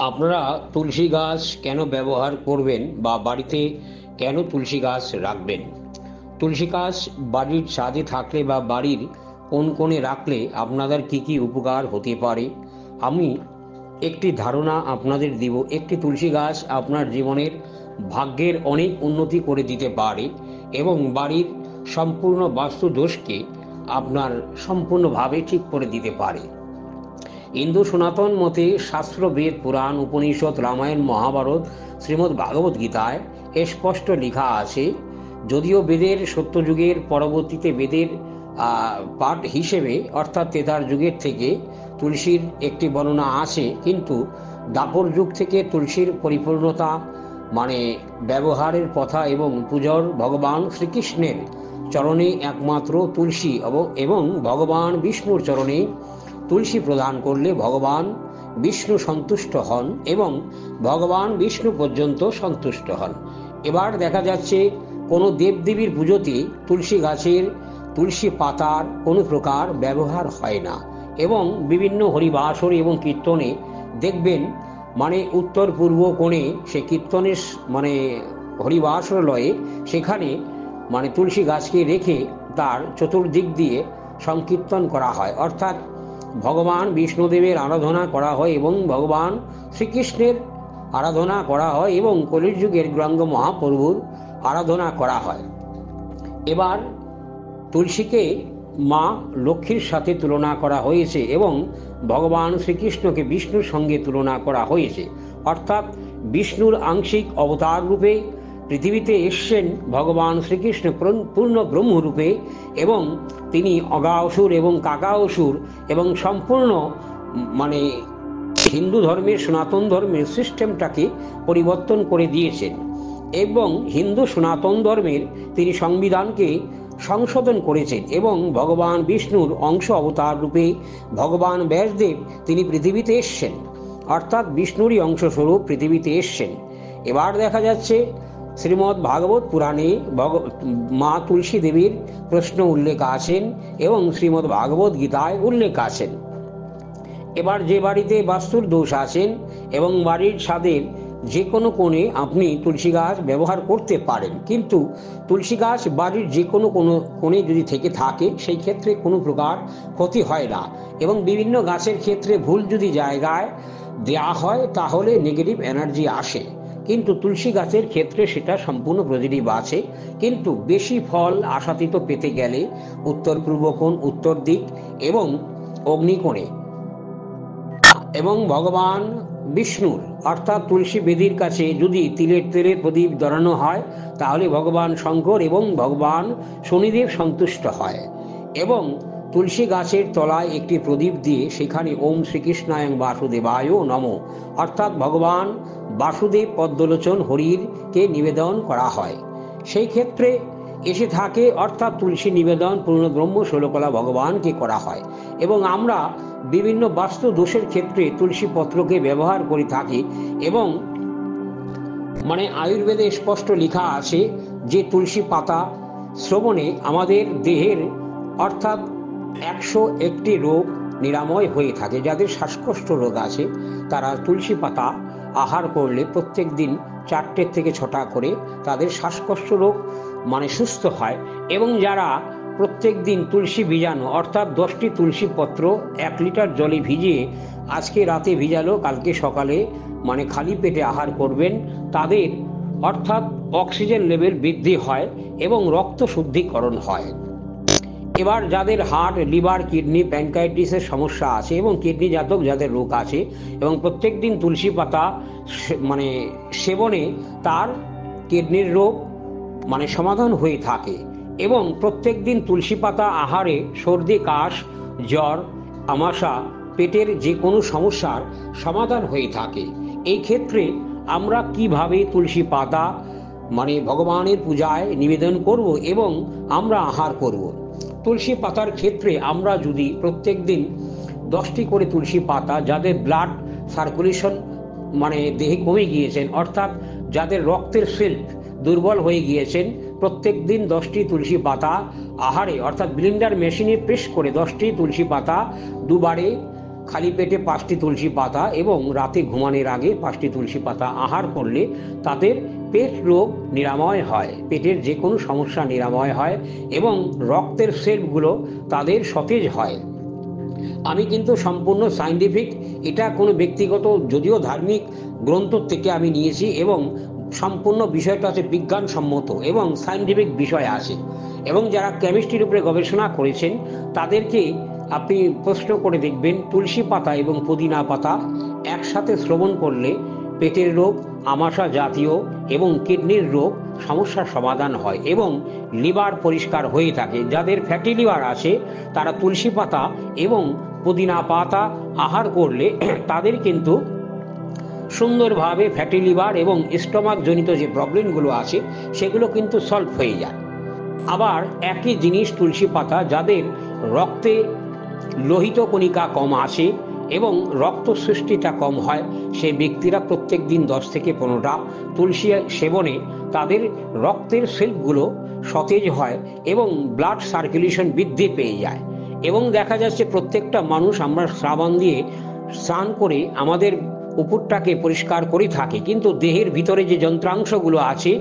আপনারা তুলসী গাছ কেন ব্যবহার করবেন বা বাড়িতে কেন তুলসী গাছ রাখবেন? তুলসী গাছ বাড়ির ছাদে থাকলে বা বাড়ির কোন কোণে রাখলে আপনাদের কি কি উপকার হতে পারে, আমি একটি ধারণা আপনাদের দিব। একটি তুলসী গাছ আপনার জীবনের ভাগ্যের অনেক উন্নতি করে দিতে পারে এবং বাড়ির সম্পূর্ণ বাস্তু দোষকে আপনার সম্পূর্ণভাবে ঠিক করে দিতে পারে। হিন্দু সনাতন মতে শাস্ত্র, বেদ, পুরাণ, উপনিষদ, রামায়ণ, মহাভারত, শ্রীমদ্ ভাগবত গীতায় স্পষ্ট লেখা আছে। যদিও বেদের সত্যযুগের পরবর্তীতে বেদের পাঠ হিসেবে অর্থাৎ তেতার যুগের থেকে তুলসীর একটি বর্ণনা আছে, কিন্তু দাপর যুগ থেকে তুলসীর পরিপূর্ণতা মানে ব্যবহারের কথা এবং পূজার ভগবান শ্রীকৃষ্ণের চরণে একমাত্র তুলসী এবং ভগবান বিষ্ণুর চরণে তুলসী প্রদান করলে ভগবান বিষ্ণু সন্তুষ্ট হন এবং ভগবান বিষ্ণু পর্যন্ত সন্তুষ্ট হন। এবার দেখা যাচ্ছে কোনো দেবদেবীর পুজোতে তুলসী গাছের তুলসী পাতার কোনো প্রকার ব্যবহার হয় না এবং বিভিন্ন হরিবাসর এবং কীর্তনে দেখবেন মানে উত্তর পূর্ব কোণে সে কীর্তনের মানে হরিবাসরলয়ে সেখানে মানে তুলসী গাছকে রেখে তার চতুর্দিক দিয়ে সংকীর্তন করা হয়, অর্থাৎ ভগবান বিষ্ণুদেবের আরাধনা করা হয় এবং ভগবান শ্রীকৃষ্ণের আরাধনা করা হয় এবং কলির যুগের গৌরাঙ্গ মহাপ্রভুর আরাধনা করা হয়। এবার তুলসীকে মা লক্ষ্মীর সাথে তুলনা করা হয়েছে এবং ভগবান শ্রীকৃষ্ণকে বিষ্ণুর সঙ্গে তুলনা করা হয়েছে, অর্থাৎ বিষ্ণুর আংশিক অবতার রূপে পৃথিবীতে এসছেন ভগবান শ্রীকৃষ্ণ পূর্ণ ব্রহ্মরূপে এবং তিনি অগাসুর এবং কাকাসুর এবং সম্পূর্ণ মানে হিন্দু ধর্মের সনাতন ধর্মের সিস্টেমটাকে পরিবর্তন করে দিয়েছেন এবং হিন্দু সনাতন ধর্মের তিনি সংবিধানকে সংশোধন করেছেন এবং ভগবান বিষ্ণুর অংশ অবতার রূপে ভগবান ব্যাসদেব তিনি পৃথিবীতে এসছেন, অর্থাৎ বিষ্ণুরই অংশস্বরূপ পৃথিবীতে এসছেন। এবার দেখা যাচ্ছে শ্রীমদ্ ভাগবত পুরাণে মা তুলসী দেবীর প্রশ্ন উল্লেখ আছেন এবং শ্রীমদ্ ভাগবত গীতায় উল্লেখ আছেন। এবার যে বাড়িতে বাস্তুর দোষ আছেন এবং বাড়ির ছাদের যে কোনো কোণে আপনি তুলসী গাছ ব্যবহার করতে পারেন, কিন্তু তুলসী গাছ বাড়ির যে কোনো কোণে যদি থেকে থাকে সেই ক্ষেত্রে কোনো প্রকার ক্ষতি হয় না এবং বিভিন্ন গাছের ক্ষেত্রে ভুল যদি জায়গায় দেয়া হয় তাহলে নেগেটিভ এনার্জি আসে, কিন্তু তুলসী গাছের ক্ষেত্রে সেটা সম্পূর্ণ পজিটিভ আছে। কিন্তু বেশি ফল আশাতীত পেতে গেলে উত্তর পূর্ব কোণ, উত্তর দিক এবং অগ্নিকোণে এবং ভগবান বিষ্ণুর অর্থাৎ তুলসী বেদির কাছে যদি তেলের প্রদীপ ধরানো হয় তাহলে ভগবান শঙ্কর এবং ভগবান শনিদেব সন্তুষ্ট হয় এবং তুলসী গাছের তলায় একটি প্রদীপ দিয়ে সেখানে ওম শ্রীকৃষ্ণায় বাসুদেবায় নমঃ অর্থাৎ ভগবান বাসুদেব পদ্মলোচন হরিরকে নিবেদন করা হয়। সেই ক্ষেত্রে এসে থাকে অর্থাৎ তুলসী নিবেদন পূর্ণ ব্রহ্ম ষোলকলা ভগবানকে করা হয় এবং আমরা বিভিন্ন বাস্তু দোষের ক্ষেত্রে তুলসী পত্রকে ব্যবহার করে থাকি এবং মানে আয়ুর্বেদে স্পষ্ট লেখা আছে যে তুলসী পাতা শ্রবণে আমাদের দেহের অর্থাৎ 101টি রোগ নিরাময় হয়ে থাকে। যাদের শ্বাসকষ্ট রোগ আছে তারা তুলসী পাতা আহার করলে প্রত্যেক দিন 4টে থেকে 6টা করে তাদের শ্বাসকষ্ট রোগ মানে সুস্থ হয় এবং যারা প্রত্যেক দিন তুলসী ভিজানো অর্থাৎ 10টি তুলসী পত্র 1 লিটার জলে ভিজিয়ে আজকে রাতে ভিজালো কালকে সকালে মানে খালি পেটে আহার করবেন, তাদের অর্থাৎ অক্সিজেন লেভেল বৃদ্ধি হয় এবং রক্ত শুদ্ধিকরণ হয়। এবার যাদের হার্ট, লিভার, কিডনি, প্যানক্রাইটিসের সমস্যা আছে এবং কিডনি জাতক যাদের রোগ আছে এবং প্রত্যেক দিন তুলসী পাতা মানে সেবনে তার কিডনির রোগ মানে সমাধান হয়ে থাকে এবং প্রত্যেক দিন তুলসী পাতা আহারে সর্দি, কাশ, জ্বর, আমাশা, পেটের যে কোনো সমস্যার সমাধান হয়ে থাকে। এই ক্ষেত্রে আমরা কিভাবে তুলসী পাতা মানে ভগবানের পূজায় নিবেদন করব এবং আমরা আহার করব। তুলসী পাতার ক্ষেত্রে আমরা যদি প্রত্যেক দিন 10টি করে তুলসী পাতা, যাদের ব্লাড সার্কুলেশন মানে দেহে কমে গিয়েছেন অর্থাৎ যাদের রক্তের সেল দুর্বল হয়ে গিয়েছেন, প্রত্যেক দিন 10টি তুলসী পাতা আহারে অর্থাৎ ব্লেন্ডার মেশিনে প্রেস করে 10টি তুলসী পাতা দুবারে খালি পেটে 5টি তুলসী পাতা এবং রাতে ঘুমানোর আগে 5টি তুলসী পাতা আহার করলে তাদের পেট রোগ নিরাময় হয়, পেটের যে কোনো সমস্যা নিরাময় হয় এবং রক্তের সেলগুলো তাদের সতেজ হয়। আমি কিন্তু সম্পূর্ণ সায়েন্টিফিক, এটা কোনো ব্যক্তিগত যদিও ধার্মিক গ্রন্থ থেকে আমি নিয়েছি এবং সম্পূর্ণ বিষয়টা হচ্ছে বিজ্ঞানসম্মত এবং সায়েন্টিফিক বিষয় আছে। এবং যারা কেমিস্ট্রির উপরে গবেষণা করেছেন তাদেরকে আপনি প্রশ্ন করে দেখবেন, তুলসী পাতা এবং পুদিনা পাতা একসাথে শ্রবণ করলে পেটের রোগ, আমাশা জাতীয় এবং কিডনির রোগ সমস্যার সমাধান হয় এবং লিভার পরিষ্কার হয়ে থাকে। যাদের ফ্যাটি লিভার আছে তারা তুলসী পাতা এবং পুদিনা পাতা আহার করলে তাদের কিন্তু সুন্দরভাবে ফ্যাটি লিভার এবং স্টোমাক জনিত যে প্রবলেমগুলো আছে সেগুলো কিন্তু সলভ হয়ে যায়। আবার একই জিনিস তুলসী পাতা, যাদের রক্তে লোহিত কণিকা কম আসে এবং রক্ত সৃষ্টিটা কম হয়, সেই ব্যক্তিরা প্রত্যেক দিন 10 থেকে 15টা তুলসী সেবনে তাদের রক্তের সেলগুলো সতেজ হয় এবং ব্লাড সার্কুলেশন বৃদ্ধি পেয়ে যায়। এবং দেখা যাচ্ছে প্রত্যেকটা মানুষ আমরা শ্রাবণ দিয়ে স্নান করে আমাদের উপরটাকে পরিষ্কার করে থাকি, কিন্তু দেহের ভিতরে যে যন্ত্রাংশগুলো আছে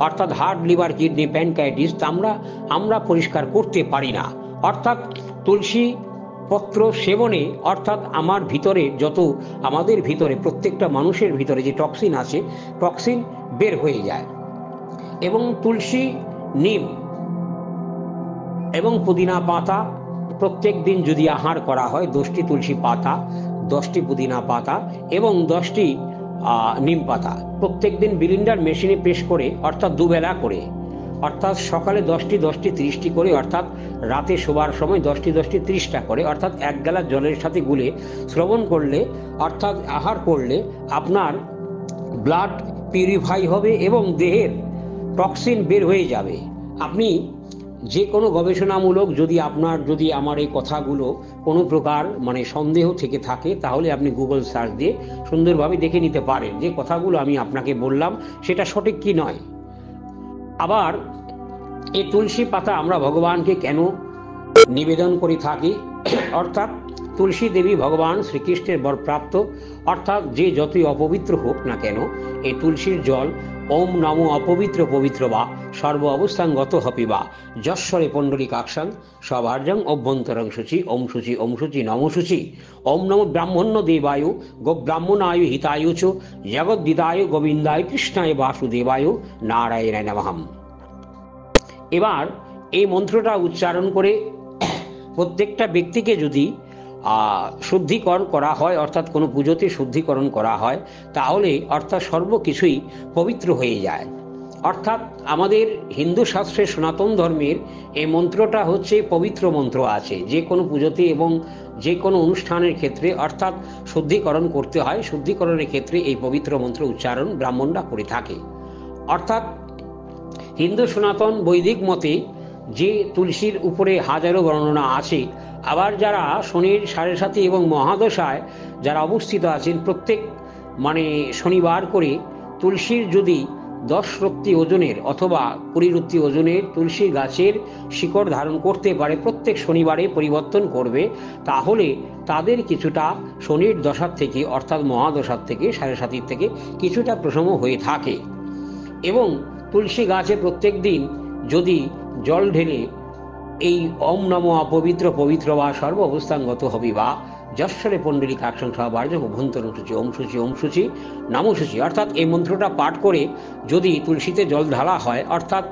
অর্থাৎ হার্ট, লিভার, কিডনি, প্যানক্রিয়াটিস আমরা পরিষ্কার করতে পারি না। অর্থাৎ তুলসী পত্র সেবনে অর্থাৎ আমাদের ভিতরে প্রত্যেকটা মানুষের ভিতরে যে টক্সিন আছে টক্সিন বের হয়ে যায়। এবং তুলসী, নিম এবং পুদিনা পাতা প্রত্যেক দিন যদি আহার করা হয়, 10টি তুলসী পাতা, 10টি পুদিনা পাতা এবং 10টি নিম পাতা প্রত্যেক দিন ব্লেন্ডার মেশিনে পেশ করে অর্থাৎ দুবেলা করে, অর্থাৎ সকালে 10টি 10টি 30টি করে, অর্থাৎ রাতে শোবার সময় 10টি 10টি 30টা করে, অর্থাৎ 1 গ্লাস জলের সাথে গুলে শ্রবণ করলে অর্থাৎ আহার করলে আপনার ব্লাড পিউরিফাই হবে এবং দেহের টক্সিন বের হয়ে যাবে। আপনি যে কোনো গবেষণামূলক যদি আমার এই কথাগুলো কোনো প্রকার সন্দেহ থেকে থাকে তাহলে আপনি গুগল সার্চ দিয়ে সুন্দরভাবে দেখে নিতে পারেন যে কথাগুলো আমি আপনাকে বললাম সেটা সঠিক কি নয়। আবার এই তুলসী পাতা আমরা ভগবানকে কেন নিবেদন করে থাকি, অর্থাৎ তুলসী দেবী ভগবান শ্রীকৃষ্ণের বরপ্রাপ্ত, অর্থাৎ যে যতই অপবিত্র হোক না কেন এই তুলসীর জল ওম নমো অপবিত্র পবিত্র বা সর্ব অবস্থাঙ্গত হপিবা যশ্বরে পণ্ডরিকাক্ষাং সভার্যং অভ্যন্তরং শুচি ওম শুচি ওম শুচি নম শুচি ওম নমো ব্রাহ্মণ্য দেবায়ু গো ব্রাহ্মণায়ু হিতায়ুচ জগদ্দিদায় গোবিন্দায় কৃষ্ণায় বাসুদেবায় নারায়ণায় নমঃ। এবার এই মন্ত্রটা উচ্চারণ করে প্রত্যেকটা ব্যক্তিকে যদি শুদ্ধিকরণ করা হয়, অর্থাৎ কোনো পুজোতে শুদ্ধিকরণ করা হয়, তাহলে অর্থাৎ সর্বকিছুই পবিত্র হয়ে যায়। অর্থাৎ আমাদের হিন্দু শাস্ত্রে সনাতন ধর্মের এই মন্ত্রটা হচ্ছে পবিত্র মন্ত্র আছে, যে কোনো পুজোতে এবং যে কোনো অনুষ্ঠানের ক্ষেত্রে অর্থাৎ শুদ্ধিকরণ করতে হয়, শুদ্ধিকরণের ক্ষেত্রে এই পবিত্র মন্ত্র উচ্চারণ ব্রাহ্মণরা করে থাকে। অর্থাৎ হিন্দু সনাতন বৈদিক মতে যে তুলসীর উপরে হাজারো বর্ণনা আছে, আবার যারা শনির 7.5 এবং মহাদশায় যারা অবস্থিত আছেন প্রত্যেক শনিবার করে তুলসীর যদি 10 রত্তি ওজনের অথবা 20 রত্তি ওজনের তুলসী গাছের শিকড় ধারণ করতে পারে, প্রত্যেক শনিবারে পরিবর্তন করবে, তাহলে তাদের কিছুটা শনির দশার থেকে অর্থাৎ মহাদশার থেকে 7.5 থেকে কিছুটা প্রশম হয়ে থাকে। এবং তুলসী গাছে প্রত্যেক দিন যদি জল ঢেলে এই ওম নমো অপবিত্র পবিত্র বা সর্ব অবস্থাঙ্গত হবিবা যশ্বরে পণ্ডরিকাক্ষাং সভার্যং অভ্যন্তরং শুচি ওম শুচি ওম শুচি নম শুচি, অর্থাৎ এই মন্ত্রটা পাঠ করে যদি তুলসীতে জল ঢালা হয় অর্থাৎ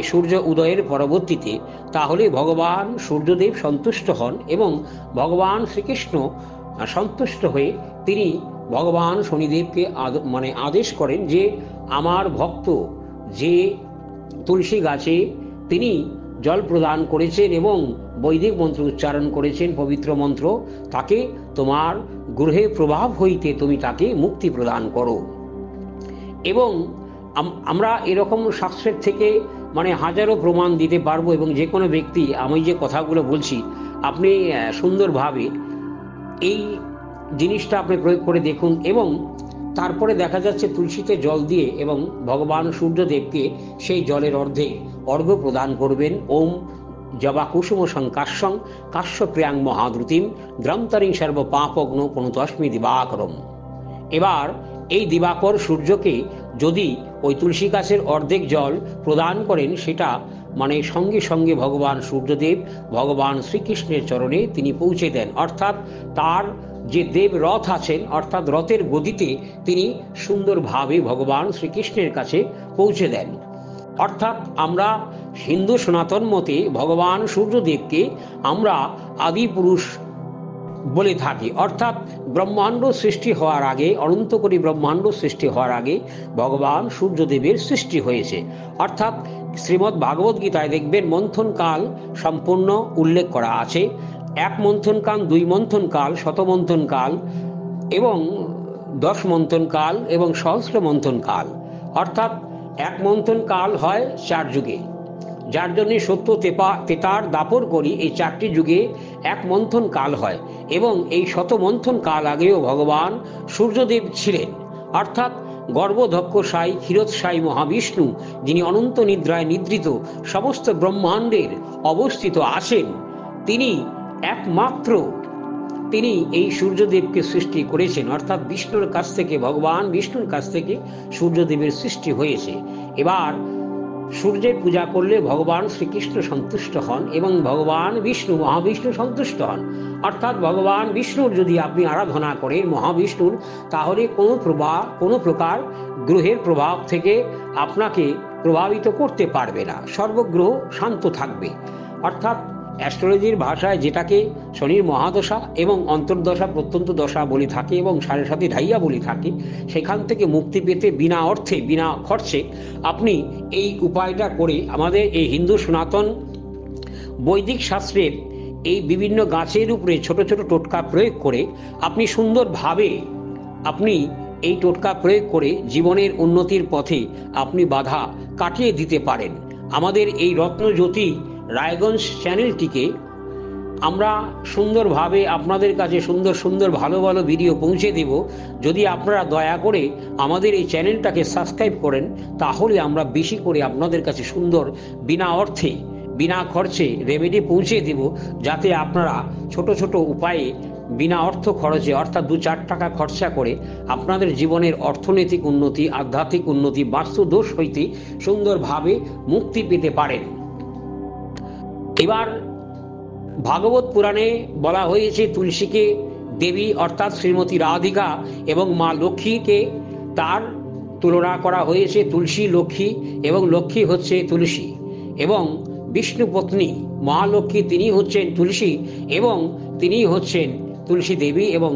সূর্য উদয়ের পরবর্তীতে, তাহলে ভগবান সূর্যদেব সন্তুষ্ট হন এবং ভগবান শ্রীকৃষ্ণ সন্তুষ্ট হয়ে তিনি ভগবান শনিদেবকে আদেশ করেন যে আমার ভক্ত যে তুলসী গাছে তিনি জল প্রদান করেছেন এবং বৈদিক মন্ত্র উচ্চারণ করেছেন পবিত্র মন্ত্র, তাকে তোমার গ্রহে প্রভাব হইতে তুমি তাকে মুক্তি প্রদান করো। এবং আমরা এরকম শাস্ত্রের থেকে হাজারো প্রমাণ দিতে পারবো এবং যে কোনো ব্যক্তি আমি যে কথাগুলো বলছি আপনি সুন্দরভাবে এই জিনিসটা আপনি প্রয়োগ করে দেখুন। এবং তারপরে দেখা যাচ্ছে তুলসীতে জল দিয়ে এবং ভগবান সূর্যদেবকে সেই জলের অর্ঘ্য প্রদান করবেন ওম জবাকুসুম সংকাশ্যং কাশ্যপ্রিয়াং মহাদ্রুতিম দ্রন্তরিং সর্ব পাপগ্ন পুনতস্মি দিবাকরম। এবার এই দিবাকর সূর্যকে যদি ওই তুলসী গাছের অর্ধেক জল প্রদান করেন, সেটা মানে সঙ্গে সঙ্গে ভগবান সূর্যদেব ভগবান শ্রীকৃষ্ণের চরণে তিনি পৌঁছে দেন। অর্থাৎ তার যে দেব রথ আছেন, অর্থাৎ রথের গদিতে তিনি সুন্দরভাবে ভগবান শ্রীকৃষ্ণের কাছে পৌঁছে দেন। অর্থাৎ আমরা হিন্দু সনাতন মতে ভগবান সূর্যদেবকে আমরা আদি পুরুষ বলে থাকি। অর্থাৎ ব্রহ্মাণ্ড সৃষ্টি হওয়ার আগে, অনন্ত কোটি ব্রহ্মাণ্ড সৃষ্টি হওয়ার আগে ভগবান সূর্যদেবের সৃষ্টি হয়েছে। অর্থাৎ শ্রীমদ্ ভাগবত গীতায় দেখবেন মন্থনকাল সম্পূর্ণ উল্লেখ করা আছে। 1 মন্থনকাল, 2 মন্থনকাল, শতমন্থনকাল এবং 10 মন্থনকাল এবং সহস্র মন্থনকাল। অর্থাৎ 1 মন্থনকাল হয় 4 যুগে, যার জন্য সত্য তেতার দাপর করি এই 4টি যুগে 1 মন্থন কাল হয়। এবং এই শতমন্থন কাল আগেও ভগবান সূর্যদেব ছিলেন। অর্থাৎ গর্ভধক্ষসাই ক্ষীরোৎসাই মহাবিষ্ণু, যিনি অনন্ত নিদ্রায় নিদ্রিত সমস্ত ব্রহ্মাণ্ডের অবস্থিত আছেন, তিনি একমাত্র তিনি এই সূর্যদেবকে সৃষ্টি করেছেন। অর্থাৎ বিষ্ণুর কাছ থেকে, ভগবান বিষ্ণুর কাছ থেকে সূর্যদেবের সৃষ্টি হয়েছে। এবার সূর্যের পূজা করলে ভগবান শ্রীকৃষ্ণ সন্তুষ্ট হন এবং ভগবান বিষ্ণু মহাবিষ্ণু সন্তুষ্ট হন। অর্থাৎ ভগবান বিষ্ণুর যদি আপনি আরাধনা করেন, মহাবিষ্ণুর, তাহলে কোনো প্রকার গ্রহের প্রভাব থেকে আপনাকে প্রভাবিত করতে পারবে না, সর্বগ্রহ শান্ত থাকবে। অর্থাৎ অ্যাস্ট্রোলজির ভাষায় যেটাকে শনির মহাদশা এবং অন্তর্দশা প্রত্যন্ত দশা বলে থাকে এবং 7.5 ঢাইয়া বলে থাকে, সেখান থেকে মুক্তি পেতে বিনা অর্থে বিনা খরচে আপনি এই উপায়টা করে আমাদের এই হিন্দু সনাতন বৈদিক শাস্ত্রের এই বিভিন্ন গাছের উপরে ছোট ছোট টোটকা প্রয়োগ করে আপনি সুন্দরভাবে আপনি এই টোটকা প্রয়োগ করে জীবনের উন্নতির পথে আপনি বাধা কাটিয়ে দিতে পারেন। আমাদের এই রত্নজ্যোতি রায়গঞ্জ চ্যানেলটিকে আমরা সুন্দরভাবে আপনাদের কাছে সুন্দর সুন্দর ভালো ভালো ভিডিও পৌঁছে দেব। যদি আপনারা দয়া করে আমাদের এই চ্যানেলটাকে সাবস্ক্রাইব করেন, তাহলে আমরা বেশি করে আপনাদের কাছে সুন্দর বিনা অর্থে বিনা খরচে রেমেডি পৌঁছে দেব, যাতে আপনারা ছোট ছোট উপায়ে বিনা অর্থ খরচে, অর্থাৎ 2-4 টাকা খরচা করে আপনাদের জীবনের অর্থনৈতিক উন্নতি, আধ্যাত্মিক উন্নতি, বাস্তু দোষ হইতে সুন্দরভাবে মুক্তি পেতে পারেন। এবার ভাগবত পুরাণে বলা হয়েছে তুলসীকে দেবী অর্থাৎ শ্রীমতী রাধিকা এবং মা লক্ষ্মীকে তার তুলনা করা হয়েছে তুলসী লক্ষ্মী, এবং লক্ষ্মী হচ্ছে তুলসী, এবং বিষ্ণু পত্নী মহালক্ষ্মী তিনি হচ্ছেন তুলসী এবং তিনি হচ্ছেন তুলসী দেবী এবং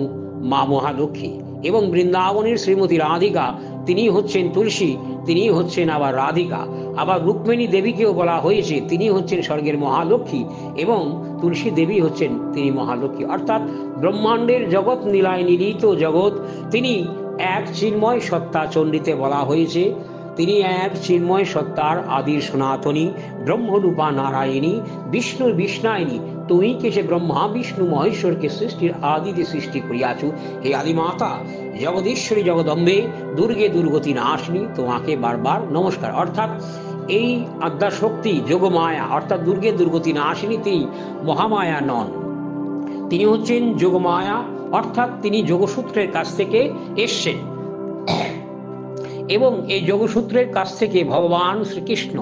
মা মহালক্ষ্মী, এবং বৃন্দাবনের শ্রীমতী রাধিকা তিনি হচ্ছেন তুলসী, তিনি হচ্ছেন আবার রাধিকা। আবার রুক্মিণী দেবীকেও বলা হয়েছে তিনি হচ্ছেন স্বর্গের মহালক্ষ্মী এবং তুলসী দেবী হচ্ছেন তিনি মহালক্ষ্মী। অর্থাৎ ব্রহ্মাণ্ডের জগৎ নীলায় নীলিত জগৎ, তিনি এক চিন্ময় সত্তা। চণ্ডীতে বলা হয়েছে তিনি এক চিন্ময় সত্তার আদির সনাতনী ব্রহ্মরূপা নারায়ণী বিষ্ণুর বিষ্ণায়নী। তুমি কে সে ব্রহ্মা বিষ্ণু মহেশ্বরকে সৃষ্টির আদিতে সৃষ্টি করিয়াছ। হে আদিমাতা জগদীশ্বরী জগদম্বে দুর্গে দুর্গতি নাশিনী, তোমাকে বারবার নমস্কার। অর্থাৎ এই আদ্যাশক্তি যোগমায়া অর্থাৎ দুর্গে দুর্গতি নাশিনী তিনি মহামায়া নন, তিনি হচ্ছেন যোগমায়া, অর্থাৎ তিনি যোগসূত্রের কাছ থেকে এসছেন এবং এই যোগসূত্রের কাছ থেকে ভগবান শ্রীকৃষ্ণ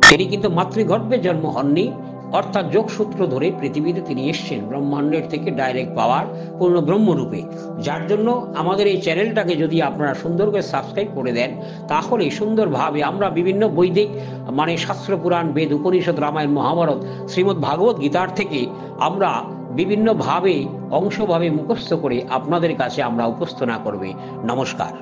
তিনি কিন্তু মাতৃগর্ভে জন্ম হননি, অর্থাৎ যোগসূত্র ধরে পৃথিবীতে তিনি এসছেন ব্রহ্মাণ্ডের থেকে ডাইরেক্ট পাওয়ার পূর্ণ ব্রহ্মরূপে। যার জন্য আমাদের এই চ্যানেলটাকে যদি আপনারা সুন্দর করে সাবস্ক্রাইব করে দেন, তাহলে সুন্দরভাবে আমরা বিভিন্ন বৈদিক মানে শাস্ত্র পুরাণ বেদ উপনিষদ রামায়ণ মহাভারত শ্রীমদ্ ভাগবত গীতার থেকে আমরা বিভিন্নভাবে অংশভাবে মুখস্থ করে আপনাদের কাছে আমরা উপস্থাপনা করবে। নমস্কার।